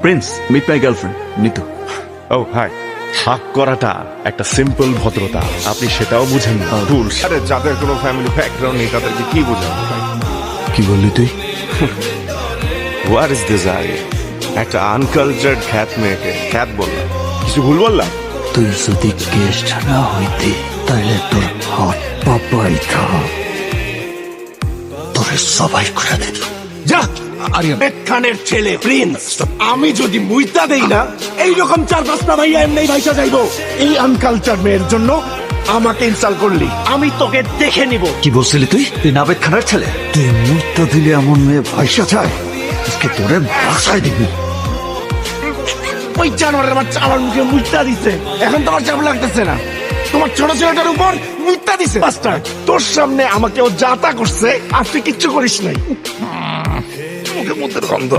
Prince, meet my girlfriend Nitu. ও hi. হাক করাটা একটা সিম্পল ভদ্রতা, আপনি সেটাও বুঝেন না। ভুল। আরে যাদের কোনো ফ্যামিলি ব্যাকগ্রাউন্ড নেই তাদেরকে কি বোঝাবো? কি বললি তুই? What is this I? একটা আনকালচার্ড খ্যাত মেয়েকে খ্যাত বললাম, কিছু ভুল বললাম? তুই যদি গেস্ট না হইতি তাহলে তোর হাত পাপাই তোরে সবাই করে দিত। যা আরিয়ান খানের ছেলে প্রিন্স, আমি যদি মুইতা দেই না এইরকম 4-5টা ভাইয়া এমনি ভাইসা যাইবো। এই আনকালচার মেয়ের জন্য আমাকে ইনসাল্ট করলি, আমি তোকে দেখে নিব। কি বলছিলি তুই? তুই নাবেদ খানের ছেলে? তুই মুহূর্ত দিলে এমন মেয়ে ভাইসা যায়, আজকে তোরে বাসায় দিবি। ওই জানোয়ারের বাচ্চা আমার মুখে মুইতা দিছে, এখন তোমার চাপ লাগতেছে না? তোমার ছোট ছেলেটার উপর মুইতা দিছে। বাস্টার্ড, তোর সামনে আমাকে ও যাতা করছে আর তুই কিচ্ছু করিস নাই। মুখের মধ্যে গন্ধ।